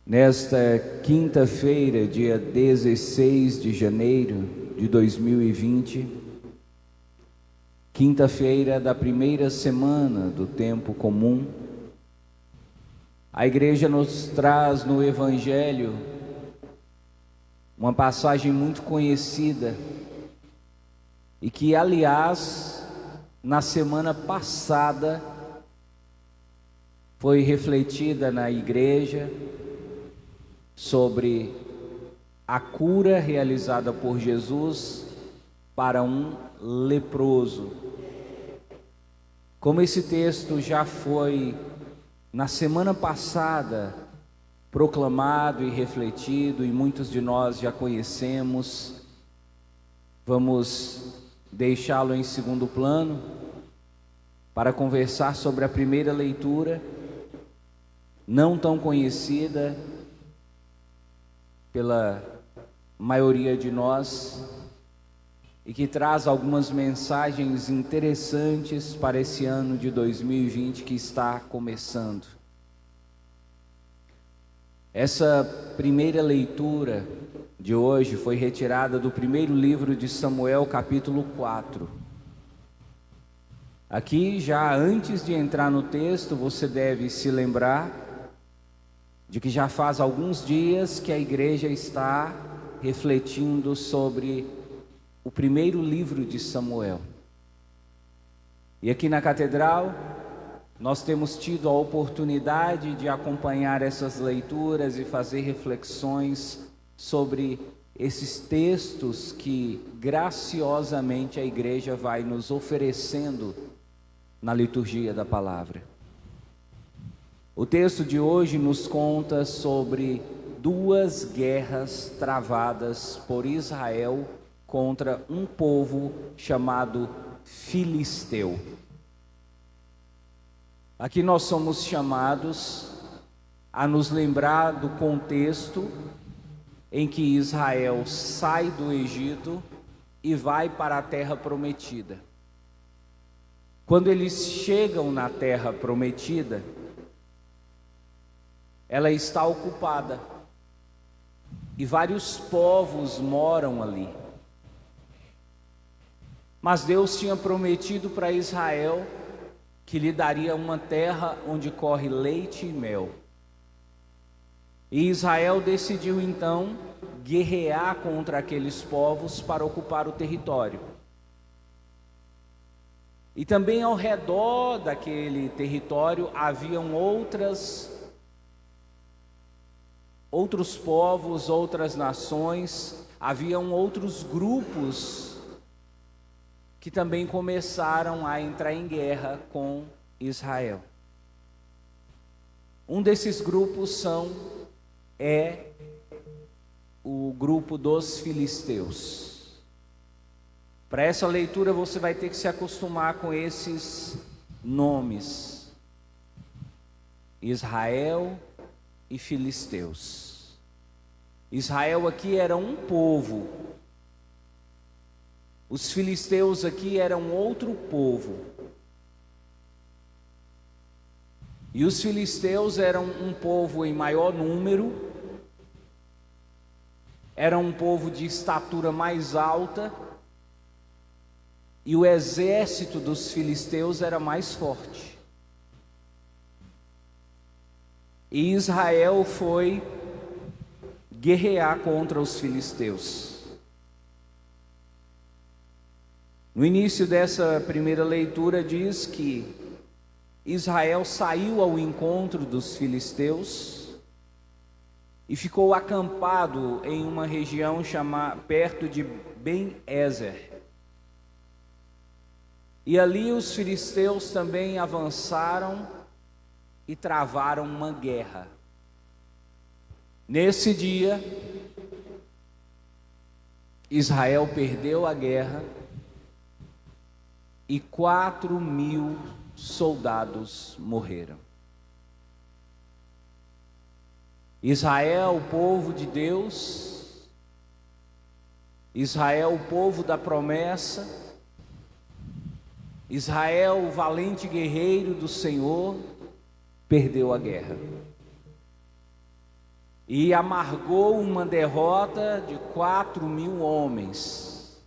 Nesta quinta-feira, dia 16 de janeiro de 2020, quinta-feira da primeira semana do tempo comum, a igreja nos traz no Evangelho uma passagem muito conhecida e que, aliás, na semana passada foi refletida na igreja sobre a cura realizada por Jesus para um leproso. Como esse texto já foi na semana passada proclamado e refletido, e muitos de nós já conhecemos, vamos deixá-lo em segundo plano para conversar sobre a primeira leitura, não tão conhecida pela maioria de nós, e que traz algumas mensagens interessantes para esse ano de 2020 que está começando. Essa primeira leitura de hoje foi retirada do primeiro livro de Samuel, capítulo 4. Aqui, já antes de entrar no texto, você deve se lembrar de que já faz alguns dias que a igreja está refletindo sobre o primeiro livro de Samuel. E aqui na catedral, nós temos tido a oportunidade de acompanhar essas leituras e fazer reflexões sobre esses textos que graciosamente a igreja vai nos oferecendo na liturgia da palavra. O texto de hoje nos conta sobre duas guerras travadas por Israel contra um povo chamado Filisteu. Aqui nós somos chamados a nos lembrar do contexto em que Israel sai do Egito e vai para a terra prometida. Quando eles chegam na terra prometida, ela está ocupada e vários povos moram ali. Mas Deus tinha prometido para Israel que lhe daria uma terra onde corre leite e mel. E Israel decidiu então guerrear contra aqueles povos para ocupar o território. E também ao redor daquele território haviam outros povos, outras nações, haviam outros grupos que também começaram a entrar em guerra com Israel. Um desses grupos é o grupo dos filisteus. Para essa leitura você vai ter que se acostumar com esses nomes: Israel e filisteus. Israel aqui era um povo, os filisteus aqui eram outro povo. E os filisteus eram um povo em maior número, era um povo de estatura mais alta, e o exército dos filisteus era mais forte. E Israel foi guerrear contra os filisteus. No início dessa primeira leitura diz que Israel saiu ao encontro dos filisteus e ficou acampado em uma região perto de Ben-Ezer. E ali os filisteus também avançaram e travaram uma guerra. Nesse dia, Israel perdeu a guerra e 4.000 soldados morreram. Israel, o povo de Deus, Israel, o povo da promessa, Israel, o valente guerreiro do Senhor, perdeu a guerra. e amargou uma derrota de 4.000 homens.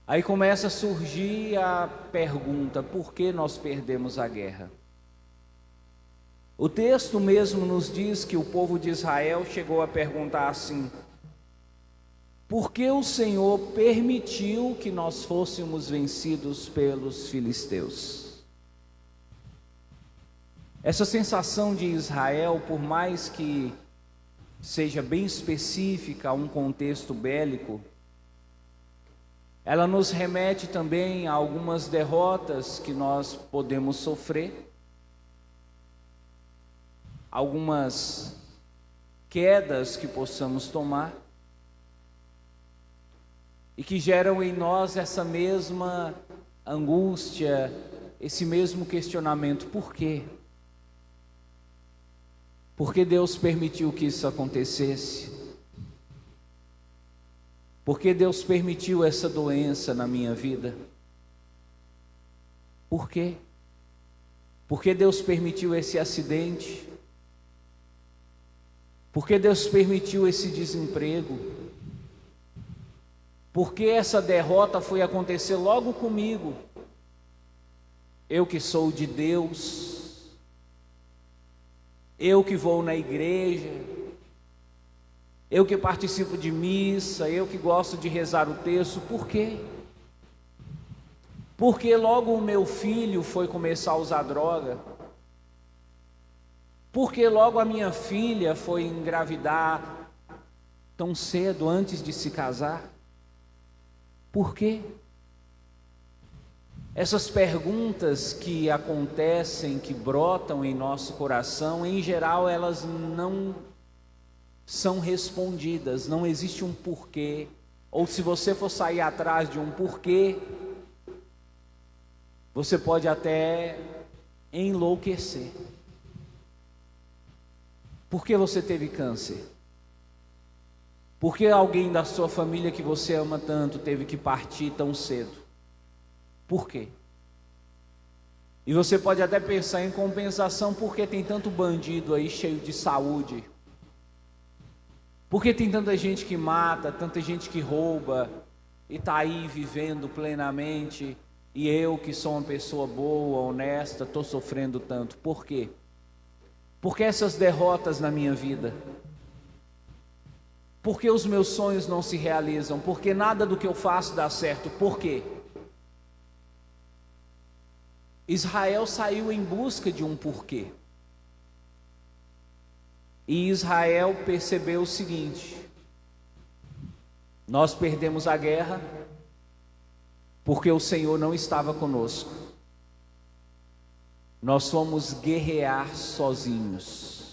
Aí começa a surgir a pergunta: por que nós perdemos a guerra? O texto mesmo nos diz que o povo de Israel chegou a perguntar assim: por que o Senhor permitiu que nós fôssemos vencidos pelos filisteus? Essa sensação de Israel, por mais que seja bem específica a um contexto bélico, ela nos remete também a algumas derrotas que nós podemos sofrer, algumas quedas que possamos tomar, e que geram em nós essa mesma angústia, esse mesmo questionamento: por quê? Por que Deus permitiu que isso acontecesse? Por que Deus permitiu essa doença na minha vida? Por quê? Por que Deus permitiu esse acidente? Por que Deus permitiu esse desemprego? Por que essa derrota foi acontecer logo comigo? Eu que sou de Deus, eu que vou na igreja, eu que participo de missa, eu que gosto de rezar o texto. Por quê? Porque logo o meu filho foi começar a usar droga? Porque logo a minha filha foi engravidar tão cedo, antes de se casar? Por quê? Essas perguntas que acontecem, que brotam em nosso coração, em geral elas não são respondidas, não existe um porquê. Ou se você for sair atrás de um porquê, você pode até enlouquecer. Por que você teve câncer? Por que alguém da sua família que você ama tanto teve que partir tão cedo? Por quê? E você pode até pensar em compensação: por que tem tanto bandido aí cheio de saúde? Por que tem tanta gente que mata, tanta gente que rouba e está aí vivendo plenamente, e eu que sou uma pessoa boa, honesta, estou sofrendo tanto? Por quê? Por que essas derrotas na minha vida? Por que os meus sonhos não se realizam? Por que nada do que eu faço dá certo? Por quê? Israel saiu em busca de um porquê. E Israel percebeu o seguinte: nós perdemos a guerra porque o Senhor não estava conosco. Nós fomos guerrear sozinhos.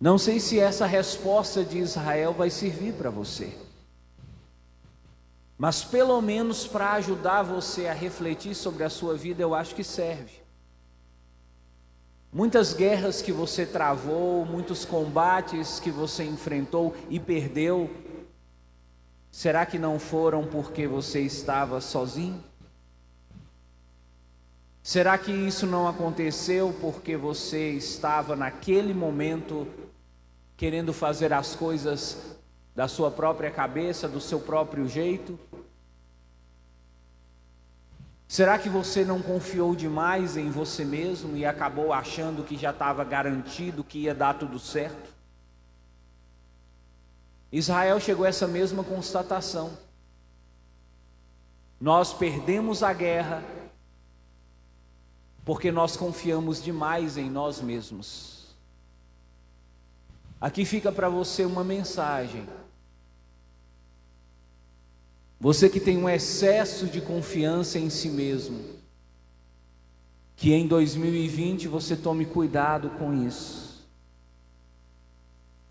Não sei se essa resposta de Israel vai servir para você, mas pelo menos para ajudar você a refletir sobre a sua vida, eu acho que serve. Muitas guerras que você travou, muitos combates que você enfrentou e perdeu, será que não foram porque você estava sozinho? Será que isso não aconteceu porque você estava naquele momento querendo fazer as coisas da sua própria cabeça, do seu próprio jeito? Será que você não confiou demais em você mesmo e acabou achando que já estava garantido que ia dar tudo certo? Israel chegou a essa mesma constatação. Nós perdemos a guerra porque nós confiamos demais em nós mesmos. Aqui fica para você uma mensagem. Você que tem um excesso de confiança em si mesmo, que em 2020 você tome cuidado com isso.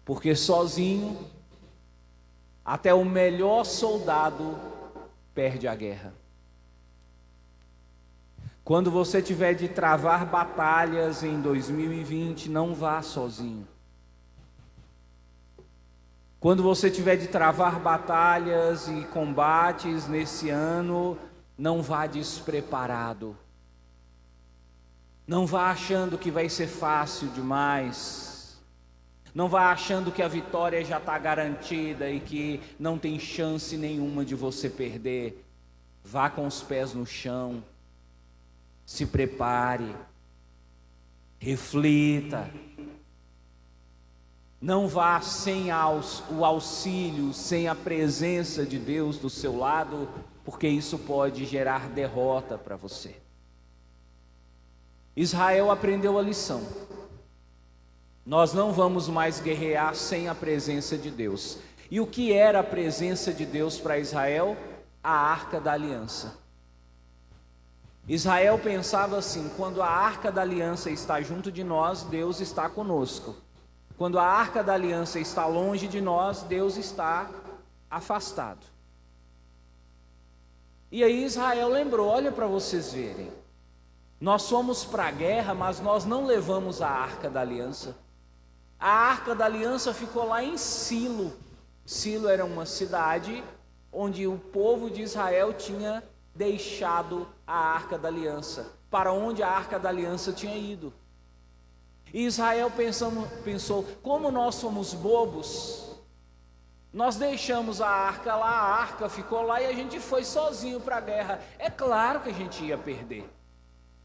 Porque sozinho, até o melhor soldado perde a guerra. Quando você tiver de travar batalhas em 2020, não vá sozinho. Quando você tiver de travar batalhas e combates nesse ano, não vá despreparado. Não vá achando que vai ser fácil demais. Não vá achando que a vitória já está garantida e que não tem chance nenhuma de você perder. Vá com os pés no chão. Se prepare. Reflita. Não vá sem o auxílio, sem a presença de Deus do seu lado, porque isso pode gerar derrota para você. Israel aprendeu a lição. Nós não vamos mais guerrear sem a presença de Deus. E o que era a presença de Deus para Israel? A Arca da Aliança. Israel pensava assim: quando a Arca da Aliança está junto de nós, Deus está conosco. Quando a Arca da Aliança está longe de nós, Deus está afastado. E aí Israel lembrou: olha para vocês verem, nós fomos para a guerra, mas nós não levamos a Arca da Aliança. A Arca da Aliança ficou lá em Silo. Silo era uma cidade onde o povo de Israel tinha deixado a Arca da Aliança, para onde a Arca da Aliança tinha ido. E Israel pensou, como nós somos bobos, nós deixamos a arca lá, a arca ficou lá e a gente foi sozinho para a guerra. É claro que a gente ia perder.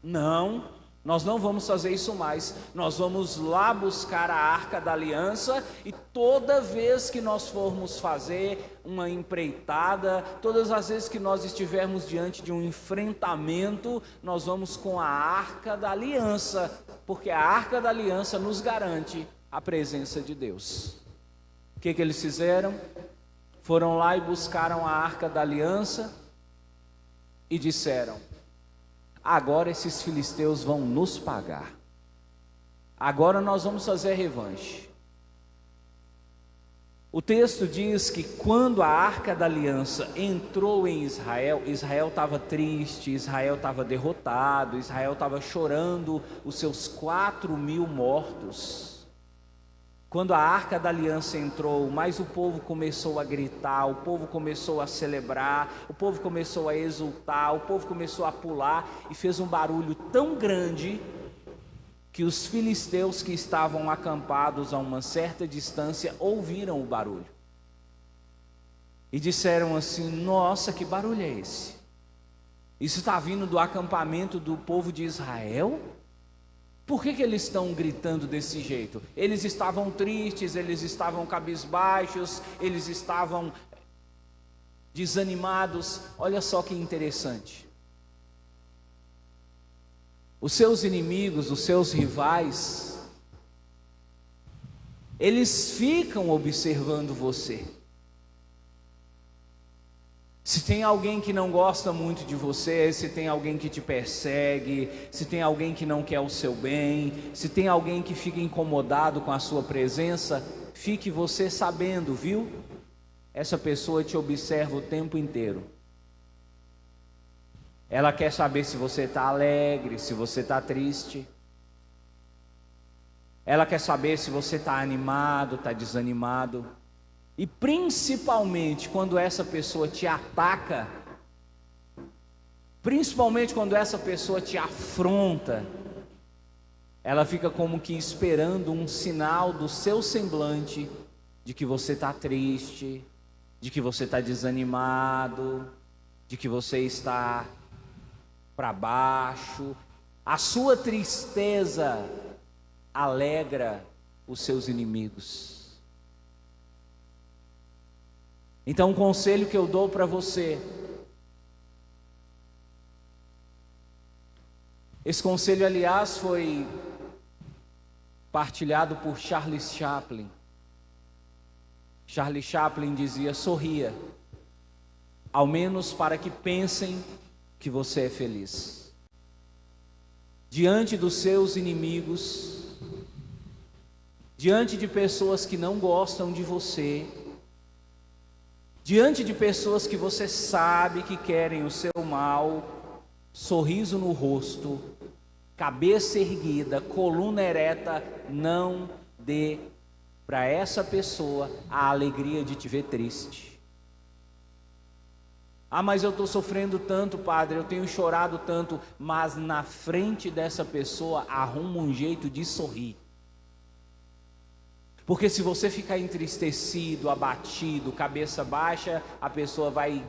Não, nós não vamos fazer isso mais. Nós vamos lá buscar a Arca da Aliança e toda vez que nós formos fazer uma empreitada, todas as vezes que nós estivermos diante de um enfrentamento, nós vamos com a Arca da Aliança, porque a Arca da Aliança nos garante a presença de Deus. O que eles fizeram? Foram lá e buscaram a Arca da Aliança e disseram: agora esses filisteus vão nos pagar. Agora nós vamos fazer revanche. O texto diz que quando a Arca da Aliança entrou em Israel, Israel estava triste, Israel estava derrotado, Israel estava chorando os seus 4.000 mortos. Quando a Arca da Aliança entrou, mas o povo começou a gritar, o povo começou a celebrar, o povo começou a exultar, o povo começou a pular e fez um barulho tão grande que os filisteus que estavam acampados a uma certa distância ouviram o barulho. E disseram assim: nossa, que barulho é esse? Isso está vindo do acampamento do povo de Israel? Por que eles estão gritando desse jeito? Eles estavam tristes, eles estavam cabisbaixos, eles estavam desanimados. Olha só que interessante. Os seus inimigos, os seus rivais, eles ficam observando você. Se tem alguém que não gosta muito de você, se tem alguém que te persegue, se tem alguém que não quer o seu bem, se tem alguém que fica incomodado com a sua presença, fique você sabendo, viu? Essa pessoa te observa o tempo inteiro. Ela quer saber se você está alegre, se você está triste. Ela quer saber se você está animado, está desanimado. E principalmente quando essa pessoa te ataca, principalmente quando essa pessoa te afronta, ela fica como que esperando um sinal do seu semblante de que você está triste, de que você está desanimado, de que você está para baixo. A sua tristeza alegra os seus inimigos. Então, um conselho que eu dou para você, esse conselho, aliás, foi partilhado por Charles Chaplin. Charles Chaplin dizia: sorria, ao menos para que pensem que você é feliz. Diante dos seus inimigos, diante de pessoas que não gostam de você, diante de pessoas que você sabe que querem o seu mal, sorriso no rosto, cabeça erguida, coluna ereta, não dê para essa pessoa a alegria de te ver triste. Ah, mas eu estou sofrendo tanto, padre, eu tenho chorado tanto. Mas na frente dessa pessoa, arruma um jeito de sorrir. Porque se você ficar entristecido, abatido, cabeça baixa, a pessoa vai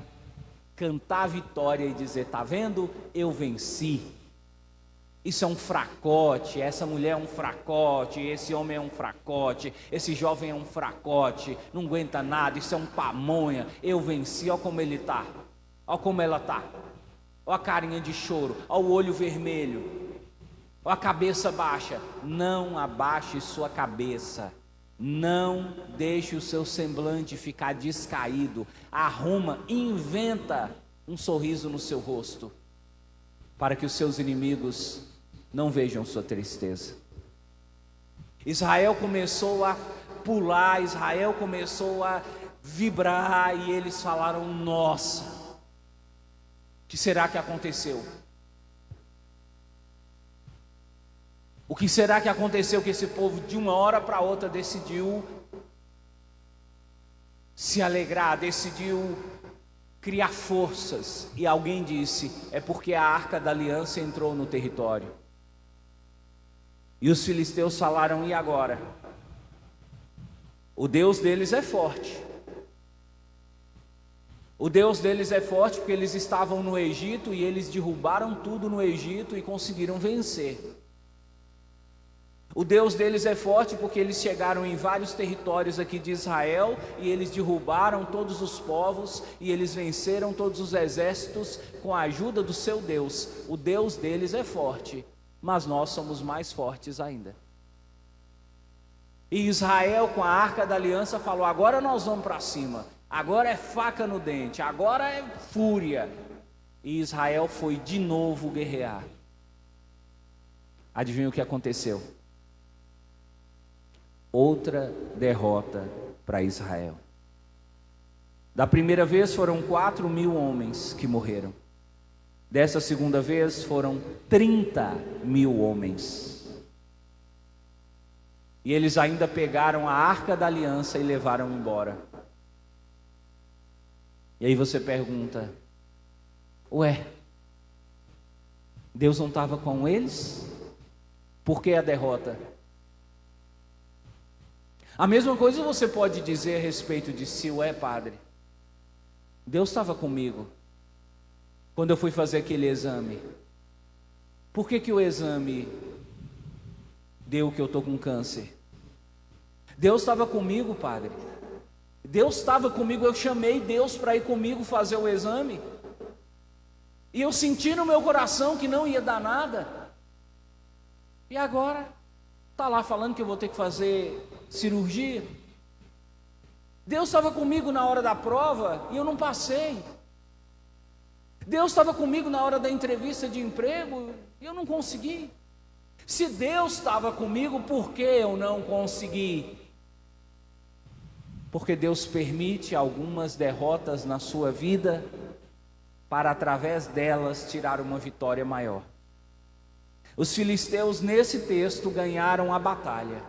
cantar a vitória e dizer: tá vendo? Eu venci. Isso é um fracote, essa mulher é um fracote, esse homem é um fracote, esse jovem é um fracote, não aguenta nada, isso é um pamonha. Eu venci, olha como ele está, olha como ela está, olha a carinha de choro, olha o olho vermelho, olha a cabeça baixa. Não abaixe sua cabeça, não deixe o seu semblante ficar descaído. Arruma, inventa um sorriso no seu rosto, para que os seus inimigos não vejam sua tristeza. Israel começou a pular, Israel começou a vibrar, e eles falaram: nossa, o que será que aconteceu? O que será que aconteceu que esse povo de uma hora para outra decidiu se alegrar, decidiu criar forças? E alguém disse: é porque a Arca da Aliança entrou no território. E os filisteus falaram: e agora? O Deus deles é forte. O Deus deles é forte porque eles estavam no Egito e eles derrubaram tudo no Egito e conseguiram vencer. O Deus deles é forte porque eles chegaram em vários territórios aqui de Israel e eles derrubaram todos os povos e eles venceram todos os exércitos com a ajuda do seu Deus. O Deus deles é forte, mas nós somos mais fortes ainda. E Israel, com a Arca da Aliança, falou: agora nós vamos para cima, agora é faca no dente, agora é fúria. E Israel foi de novo guerrear. Adivinha o que aconteceu? Outra derrota para Israel. Da primeira vez foram 4.000 homens que morreram. Dessa segunda vez foram 30.000 homens. E eles ainda pegaram a Arca da Aliança e levaram embora. E aí você pergunta: ué, Deus não estava com eles? Por que a derrota? A mesma coisa você pode dizer a respeito de si: ué, padre, Deus estava comigo quando eu fui fazer aquele exame. Por que o exame deu que eu estou com câncer? Deus estava comigo, padre. Deus estava comigo, eu chamei Deus para ir comigo fazer o exame. E eu senti no meu coração que não ia dar nada. E agora está lá falando que eu vou ter que fazer cirurgia. Deus estava comigo na hora da prova e eu não passei. Deus estava comigo na hora da entrevista de emprego e eu não consegui. Se Deus estava comigo, por que eu não consegui? Porque Deus permite algumas derrotas na sua vida para, através delas, tirar uma vitória maior. Os filisteus, nesse texto, ganharam a batalha.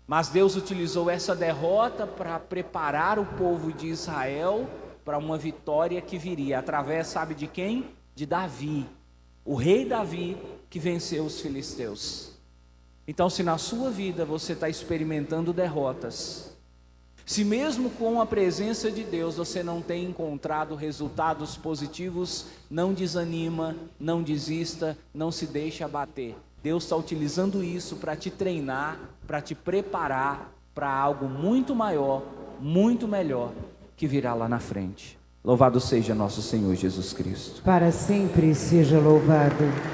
Mas Deus utilizou essa derrota para preparar o povo de Israel para uma vitória que viria através, sabe de quem? De Davi, o rei Davi, que venceu os filisteus. Então, se na sua vida você está experimentando derrotas, se mesmo com a presença de Deus você não tem encontrado resultados positivos, não desanima, não desista, não se deixe abater. Deus está utilizando isso para te treinar, para te preparar para algo muito maior, muito melhor, que virá lá na frente. Louvado seja nosso Senhor Jesus Cristo. Para sempre seja louvado.